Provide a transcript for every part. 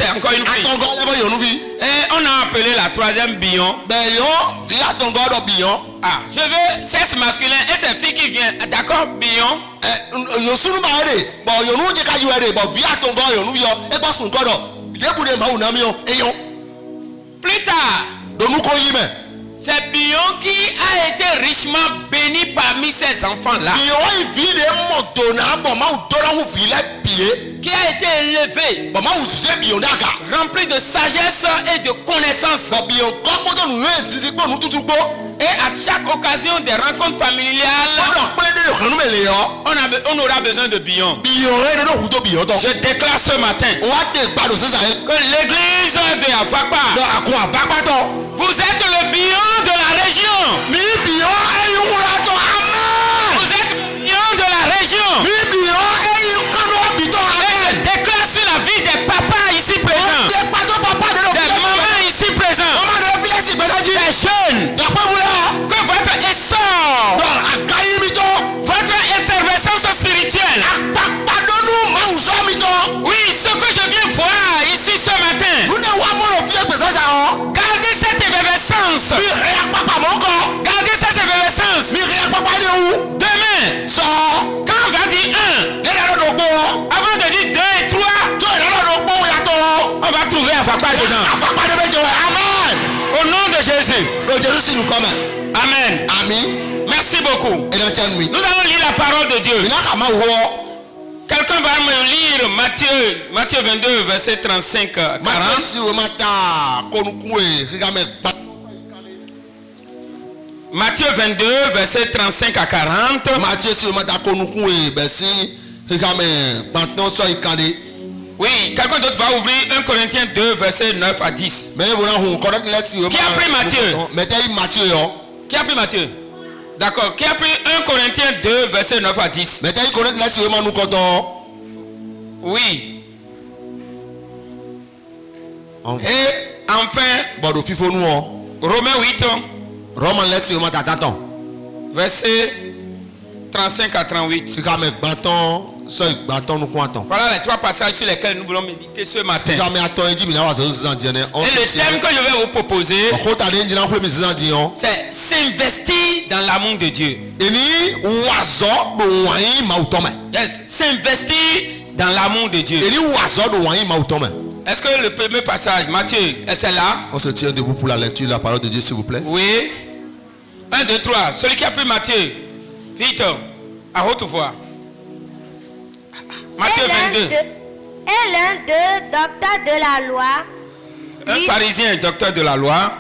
c'est encore une fille. Et on a appelé la troisième Bion. Ah, je veux sexe masculin et c'est fille qui vient. D'accord, Bion. Plus tard, c'est Bion qui a été richement béni parmi ces enfants-là. Qui a été élevé, rempli de sagesse et de connaissance. Et à chaque occasion des rencontres familiales, on aura besoin de Bion. Je déclare ce matin que l'église de Afakpa, vous êtes le Bion de la région. Vous êtes le Bion de la région. Et je déclare sur la vie des papas ici présents, des mamans ici présents, des jeunes, que votre essor, votre effervescence spirituelle, oui, ce que je viens voir ici ce matin, gardez cette effervescence. Gardez cette effervescence. Demain, quand on va dire 1, avant de dire 2 et 3, on va trouver un papa dedans. Amen. Au nom de Jésus. Amen. Merci beaucoup. Nous allons lire la parole de Dieu. Quelqu'un va me lire Matthieu 22, verset 35 à 40. Matthieu 22, verset 35 à 40. Oui, quelqu'un d'autre va ouvrir 1 Corinthiens 2, verset 9 à 10. Qui a pris Matthieu? Qui a pris Matthieu? D'accord. Qui a pris 1 Corinthiens 2, verset 9 à 10? Oui. Et enfin, Romains 8, verset 35 à 38. Voilà les 3 passages sur lesquels nous voulons méditer ce matin. Et le thème que je vais vous proposer, c'est s'investir dans l'amour de Dieu. Yes, s'investir dans l'amour de Dieu. Est-ce que le premier passage, Matthieu, est-ce là? On se tient debout pour la lecture de la parole de Dieu, s'il vous plaît. Oui. 1, 2, 3. Celui qui a pris Matthieu, vite, à haute voix. Matthieu 22. Et l'un d'eux, docteur de la loi, un pharisien, docteur de la loi,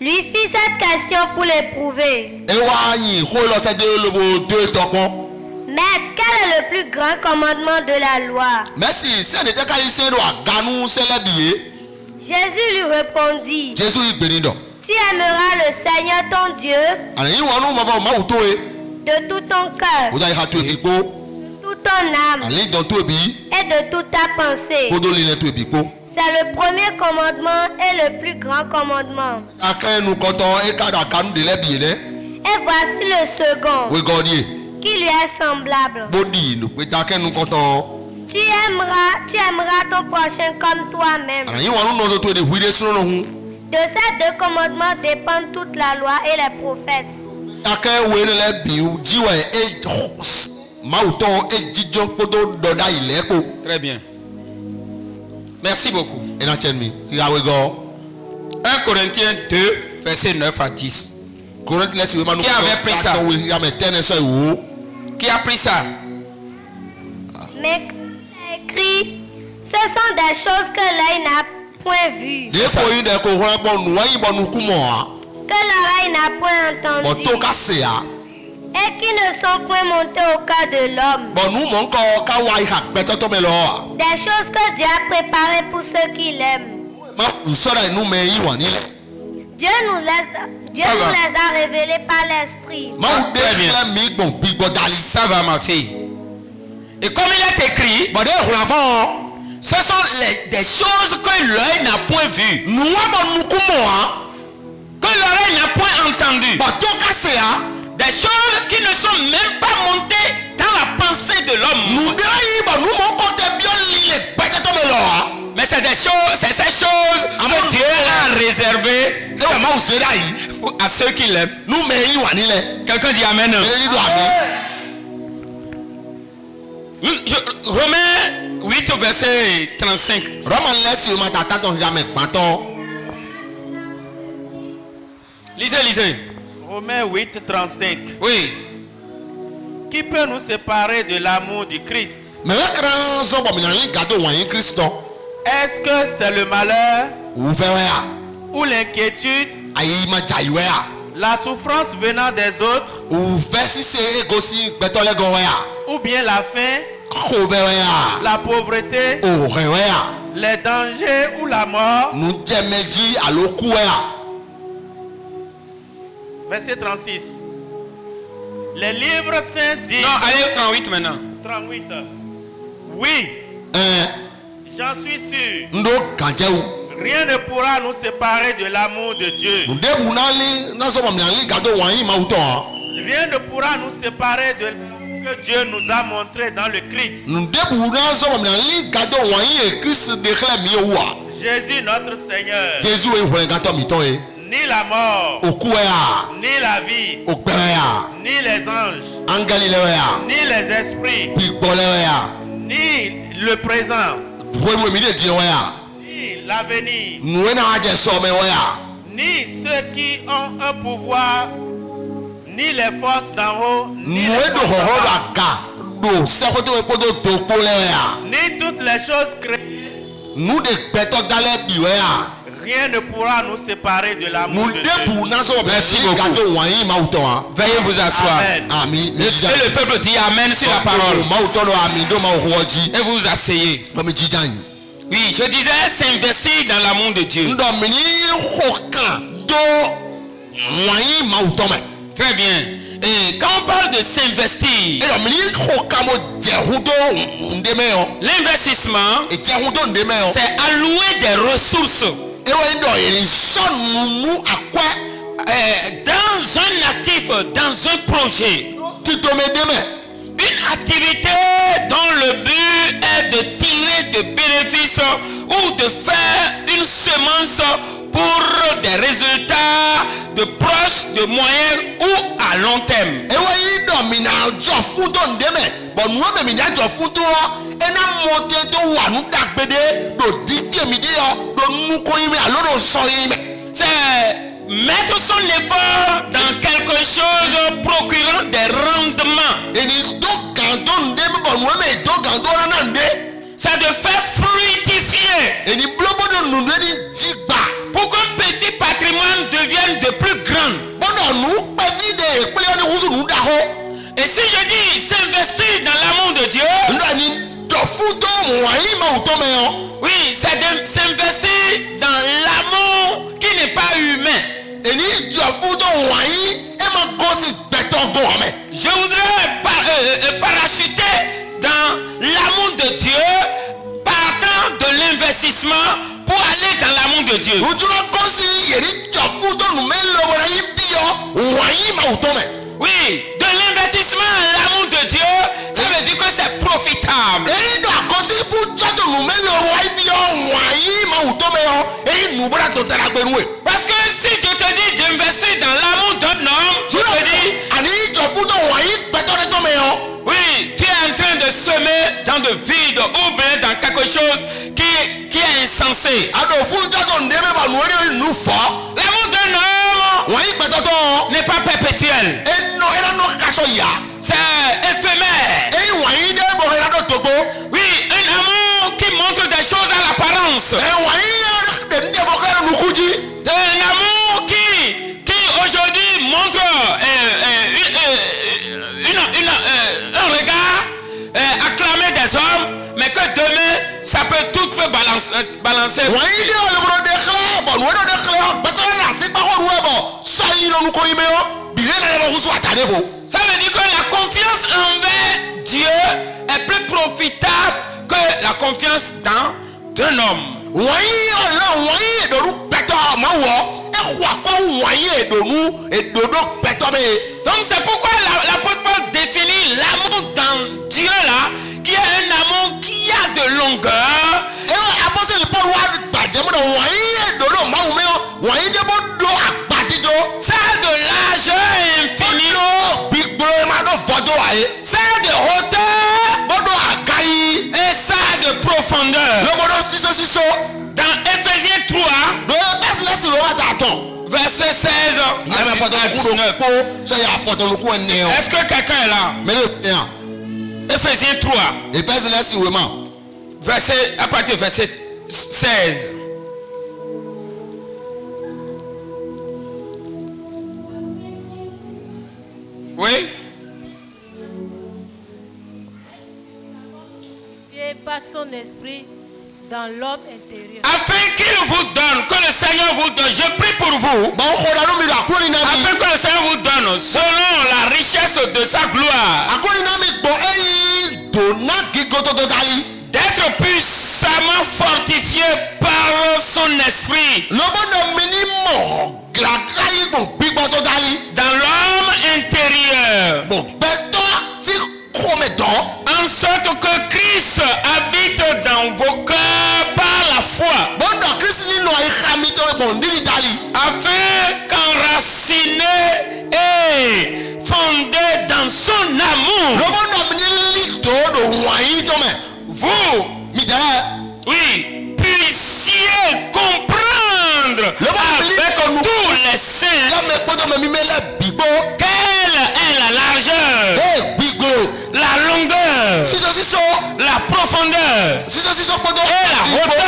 lui fit cette question pour l'éprouver. Mais quel est le plus grand commandement de la loi? Jésus lui répondit, tu aimeras le Seigneur ton Dieu de tout ton cœur, de toute ton âme et de toute ta pensée. C'est le premier commandement et le plus grand commandement. Et voici le second, qui lui est semblable. Tu aimeras ton prochain comme toi-même. De ces 2 commandements dépendent toute la loi et les prophètes. Très bien. Merci beaucoup. 1 Corinthiens 2, verset 9 à 10. Qui avait pris ça? Qui a pris ça? Mais écrit, ce sont des choses que l'œil n'a point vues, que l'oreille n'a point entendues, et qui ne sont point montées au cœur de l'homme. Des choses que Dieu a préparées pour ceux qui l'aiment. Dieu nous les a révélées par l'Esprit. Ça va, ma fille. Et comme il est écrit, ce sont des choses que l'œil n'a point vues, que l'oreille n'a point entendues, des choses qui ne sont même pas montées dans la pensée de l'homme. c'est ces choses que Dieu a réservées à ceux qui l'aiment. Quelqu'un dit Amen. Romains 8 verset 35. Lisez. Romains 8, 35. Oui. Qui peut nous séparer de l'amour du Christ? Est-ce que c'est le malheur ou l'inquiétude, la souffrance venant des autres, ou bien la faim, la pauvreté, les dangers ou la mort? Verset 36. Les livres saints disent... Non, allez au 38 maintenant. 38. Oui, j'en suis sûr. Rien ne pourra nous séparer de l'amour de Dieu. Rien ne pourra nous séparer de l'amour que Dieu nous a montré dans le Christ. Jésus notre Seigneur. Ni la mort, ni la vie, ni les anges, ni les esprits, ni le présent, ni l'avenir, ni ceux qui ont un pouvoir, ni les forces d'en haut, ni toutes les choses créées. Rien ne pourra nous séparer de l'amour de Dieu. Merci beaucoup. Veuillez vous asseoir. Amen. Et le peuple dit Amen sur la parole. Et vous vous asseyez. Oui, je disais s'investir dans l'amour de Dieu. Très bien. Et quand on parle de s'investir, l'investissement, c'est allouer des ressources dans un actif, dans un projet. Une activité dont le but est de tirer des bénéfices ou de faire une semence pour des résultats de proche, de moyen ou à long terme. C'est mettre son effort dans quelque chose procurant des rendements. C'est de faire fructifier pour qu'un petit patrimoine devienne de plus grand. Et si je dis s'investir dans l'amour de Dieu, oui, c'est de s'investir dans l'amour qui n'est pas humain. Je voudrais parachuter dans l'amour de Dieu, partant de l'investissement pour aller dans l'amour de Dieu. Oui, de l'investissement à l'amour de Dieu, ça veut dire que c'est profitable. Parce que si je te dis d'investir dans l'amour d'un homme, je te dis, oui, tu es en train de semer dans le vide ou bien dans quelque chose qui est insensé. L'amour d'un homme n'est pas perpétuel. C'est éphémère. Oui, un amour qui montre des choses à l'apparence. Un amour qui aujourd'hui montre un regard acclamé des hommes, mais que demain ça peut tout peut balancer. Ça veut dire que la confiance envers Dieu est plus profitable que la confiance dans un homme. Donc c'est pourquoi l'apôtre Paul définit l'amour dans Dieu là, qui est un amour qui a de longueur, Celle de largeur infinie. Celle de hauteur. Et celle de profondeur. Dans Ephésiens 3, verset 16 à 19. Est-ce que quelqu'un est là? Ephésiens 3, verset, à partir du verset 16. Oui? Et par son esprit dans l'homme intérieur. Afin qu'il vous donne, que le Seigneur vous donne, je prie pour vous. Afin que le Seigneur vous donne, selon la richesse de sa gloire, d'être puissamment fortifié par son esprit dans l'homme intérieur, en sorte que Christ habite dans vos cœurs par la foi, afin qu'enraciné et fondé dans son amour, vous, oui, puissiez comprendre avec tous les saints quelle est la largeur, la longueur, la profondeur et la hauteur,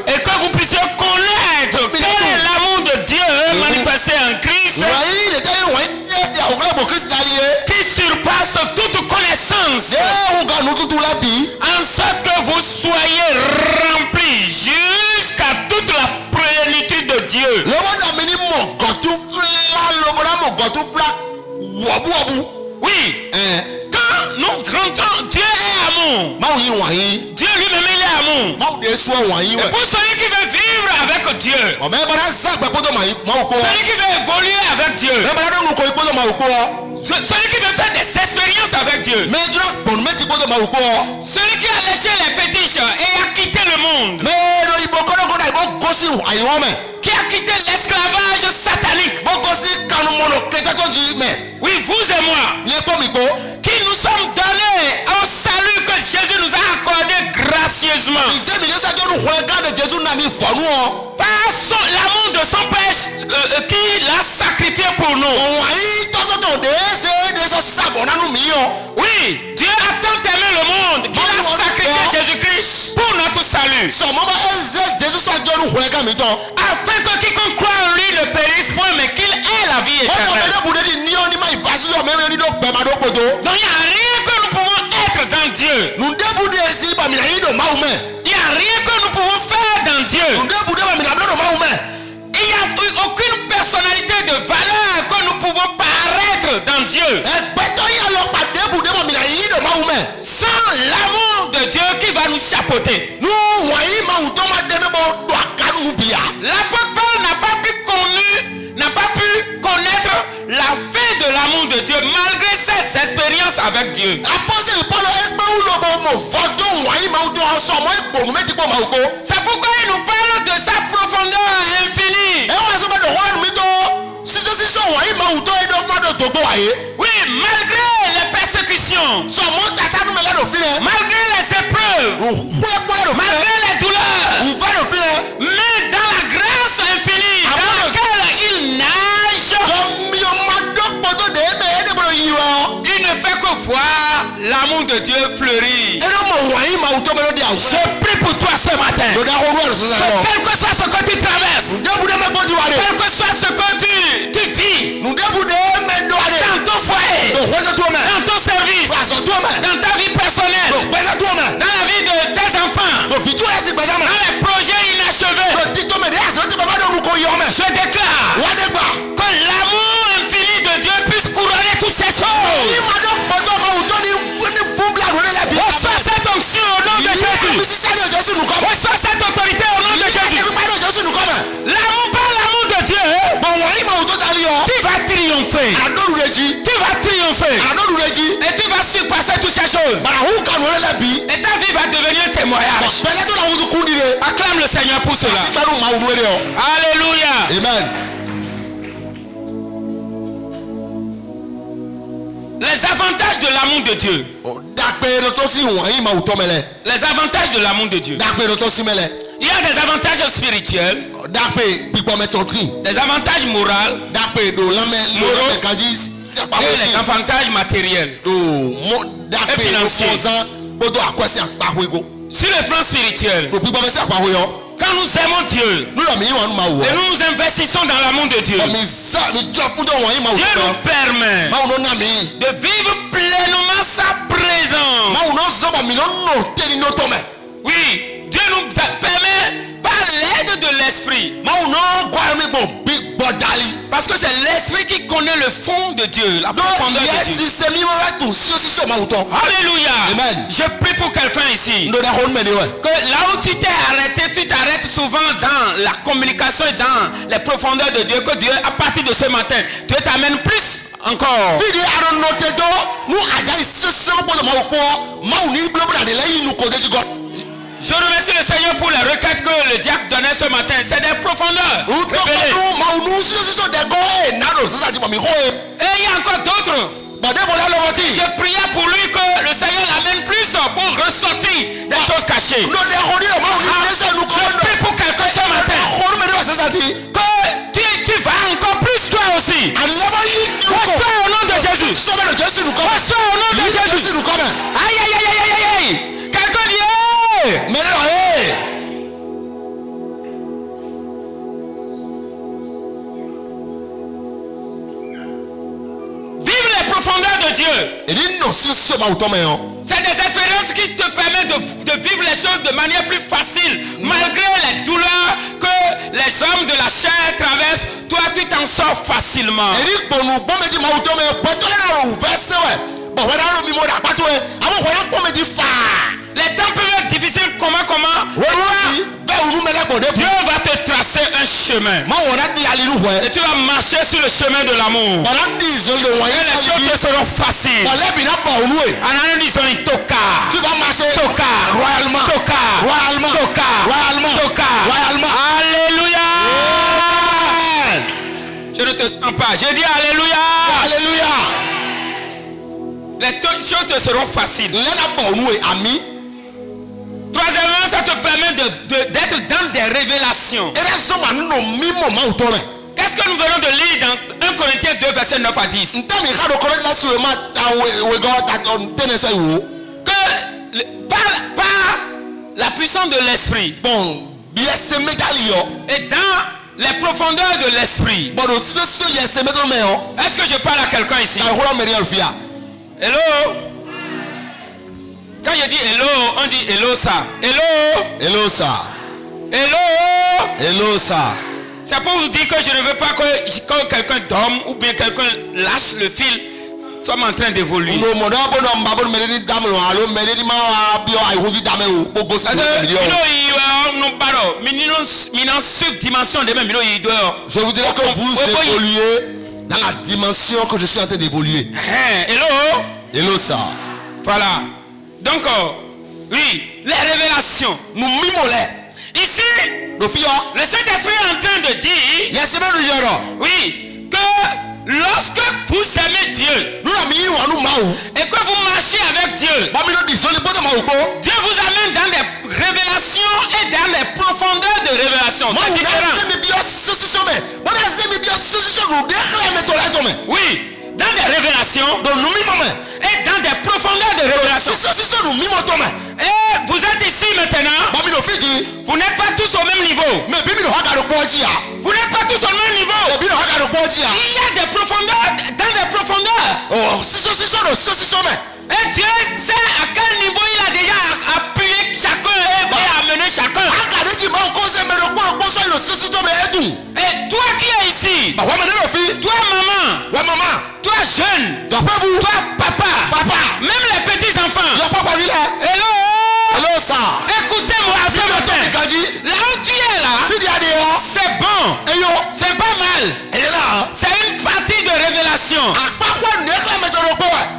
et que vous puissiez connaître quel est l'amour de Dieu manifesté en Christ, qui surpasse toute connaissance, en sorte que vous soyez remplis jusqu'à toute la plénitude de Dieu. Oui. Quand nous rentrons, Dieu est amour. Dieu lui-même il est amour. Et pour celui qui veut vivre avec Dieu, celui qui veut évoluer avec Dieu, celui qui veut faire des expériences avec Dieu, celui qui a lâché les fétiches et a quitté le monde, qui a quitté l'esclavage satanique, oui, vous et moi, qui nous sommes donnés au salut que Jésus nous a accordé gracieusement par l'amour de son Père qui l'a sacrifié pour nous. Oui, Dieu a tant aimé le monde qu'il a sacrifié Jésus-Christ pour notre salut, afin que quiconque croit en lui ne périsse point mais qu'il ait la vie éternelle. Donc il n'y a rien que nous pouvons être dans Dieu. Il n'y a rien que nous pouvons faire dans Dieu. Il n'y a aucune personnalité de valeur que nous pouvons paraître dans Dieu sans l'amour de Dieu qui va nous chapeauter. L'apôtre Paul n'a pas pu connaître la fin de l'amour de Dieu malgré ses expériences avec Dieu. C'est pourquoi il nous parle de sa profondeur infinie. Oui, malgré les persécutions, malgré les épreuves, malgré les douleurs, mais dans la grâce infinie dans laquelle il nage, il ne fait que voir l'amour de Dieu fleurir. Je prie pour toi ce matin. Quel que soit ce que tu traverses, quel que soit ce que tu vis, dans ton foyer, dans ton service, dans ta vie personnelle, dans la vie de tes enfants, dans les projets inachevés, je déclare que l'amour infini de Dieu puisse couronner toutes ces choses. Reçois cette onction au nom de Jésus. Reçois cette autorité au nom de Jésus. L'amour par l'amour de Dieu, tu vas triompher. Tu vas triompher. Et tu vas surpasser toutes ces choses. Et ta vie va devenir témoin. témoignage. Acclame le Seigneur pour cela. Alléluia. Amen. Les avantages de l'amour de Dieu. Les avantages de l'amour de Dieu. Il y a des avantages spirituels, des avantages moraux, et les avantages matériels et financiers. Sur le plan spirituel, quand nous aimons Dieu et nous nous investissons dans l'amour de Dieu, Dieu nous permet de vivre pleinement sa présence. Oui, Dieu nous permet par l'aide de l'esprit. Parce que c'est l'esprit qui connaît le fond de Dieu, la profondeur de Dieu. Alléluia. Amen. Je prie pour quelqu'un ici. Que là où tu t'es arrêté, tu t'arrêtes souvent dans la communication et dans les profondeurs de Dieu. Que Dieu, à partir de ce matin, Dieu t'amène plus encore. Je remercie le Seigneur pour les requêtes que le diacre donnait ce matin. C'est des profondeurs. Et il y a encore d'autres. Je priais pour lui que le Seigneur l'amène plus pour ressortir des choses cachées. Je prie pour quelqu'un ce matin. Que tu vas encore plus toi aussi. Reçois au nom de Jésus. Reçois au nom de Jésus. Aïe aïe aïe aïe aïe aïe. Quelqu'un dit vive les profondeurs de Dieu. C'est des expériences qui te permettent de vivre les choses de manière plus facile, malgré les douleurs que les hommes de la chair traversent. Toi, tu t'en sors facilement. Les temps peuvent être difficiles, comment Dieu va te tracer un chemin. Et tu vas marcher sur le chemin de l'amour. Et les choses te seront faciles. En disant toka. Tu vas marcher toka. Royalement. Toka. Royalement. Toka. Royalement. Toka. Royalement. Alléluia. Je ne te sens pas. J'ai dit alléluia. Alléluia. Les choses te seront faciles. Troisièmement, ça te permet d'être dans des révélations. Qu'est-ce que nous venons de lire dans 1 Corinthiens 2, verset 9 à 10? Que par la puissance de l'esprit et dans les profondeurs de l'esprit. Est-ce que je parle à quelqu'un ici? Hello? Quand je dis hello, on dit hello ça. Hello? Hello ça. Hello? Hello ça. C'est pour vous dire que je ne veux pas que quand quelqu'un dorme ou bien quelqu'un lâche le fil, sommes en train d'évoluer. Je vous dirais que vous évoluez dans la dimension que je suis en train d'évoluer. Hello? Hello ça. Voilà. Donc, oui, les révélations. Nous mimons les. Ici, le Saint-Esprit est en train de dire, oui, que lorsque vous aimez Dieu et que vous marchez avec Dieu, Dieu vous amène dans des révélations et dans des profondeurs de révélations. C'est différent. Oui, dans des révélations et dans des profondeurs de révélations. Et vous êtes ici maintenant. Vous n'êtes pas tous au même niveau. Vous n'êtes pas tous au même niveau. Il y a des profondeurs dans des profondeurs. Et Dieu sait à quel niveau il a déjà appuyé chacun et amené chacun. Et toi qui es ici, toi maman, toi jeune, toi papa, même les petits enfants. Hello? Écoutez-moi ce matin. Là où tu es là, c'est bon, c'est pas mal. C'est une partie de révélation.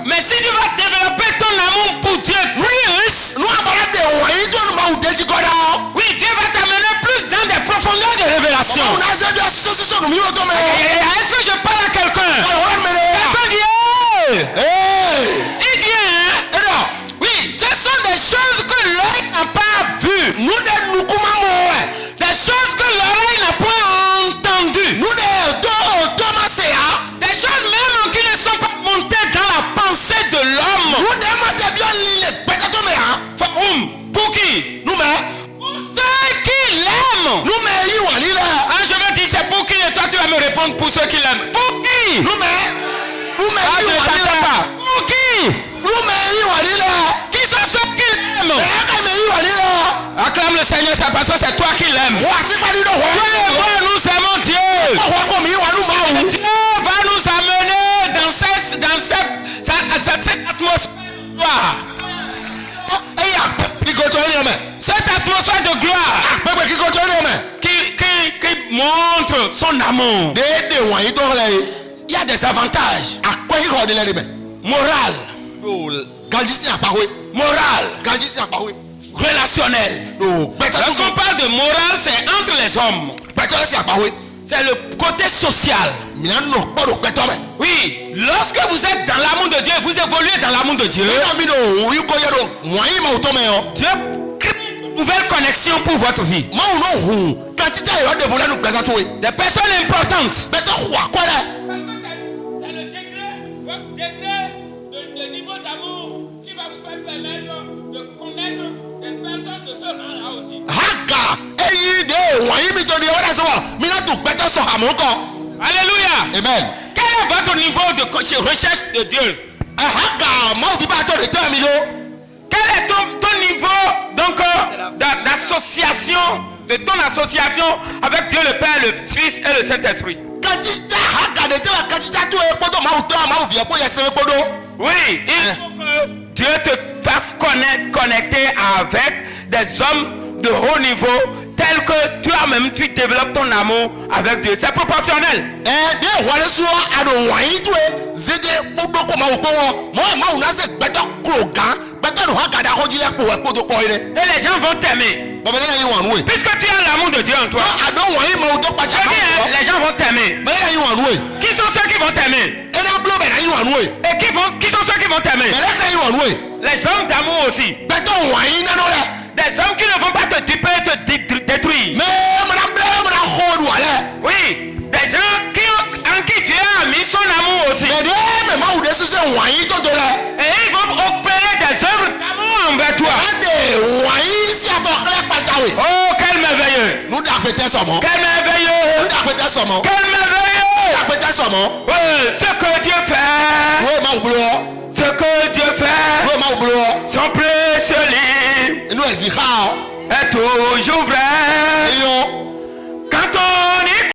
Mais si tu vas développer ton amour pour Dieu plus, Pour qui? Nous mais. Pour ceux qui l'aiment. Nous mais y wani là. Ah, je vais dire c'est pour qui et toi tu vas me répondre pour ceux qui l'aiment. Pour qui? Nous mais. Nous mais Ah, y je ne wani t'entends là. pas. Pour qui? Nous mais y wani là. Qui sont ceux qui l'aiment? Mais y wani là. Acclame le Seigneur, c'est parce que c'est toi qui l'aimes. Wa si pas di do Toi et ho. moi, nous aimons Dieu. Wa ko mi wa nu ma wu. Dieu va nous amener dans cette atmosphère. Cette atmosphère de gloire qui montre son amour. Il y a des avantages. Moral. Relationnel. Lorsqu'on parle de morale, c'est entre les hommes. C'est le côté social. Oui, lorsque vous êtes dans l'amour de Dieu, vous évoluez dans l'amour de Dieu. Dieu crée une nouvelle connexion pour votre vie. Des personnes importantes. C'est le degré, votre degré, le niveau d'amour qui va vous faire permettre de connaître des personnes de ce rang-là aussi. Alléluia. Amen. Quel est votre niveau de recherche de Dieu? Quel est ton niveau donc d'association, de ton association avec Dieu le Père, le Fils et le Saint-Esprit? Oui, il faut que Dieu te fasse connecter avec des hommes de haut niveau, tel que toi-même tu développes ton amour avec Dieu. C'est proportionnel. Et les gens vont t'aimer. Puisque tu as l'amour de Dieu en toi. Les gens vont t'aimer. Qui sont ceux qui vont t'aimer? Et qui sont ceux qui vont t'aimer? Les hommes d'amour aussi. Des hommes qui ne vont pas te duper et te détruire. Oui, des gens en qui Dieu a mis son amour aussi. Et ils vont opérer des œuvres d'amour envers toi. Oh, quel merveilleux! Quel merveilleux! Quel merveilleux! Oui, ce que Dieu fait. Ce que Dieu fait. Son précieux livre est toujours vrai. Quand on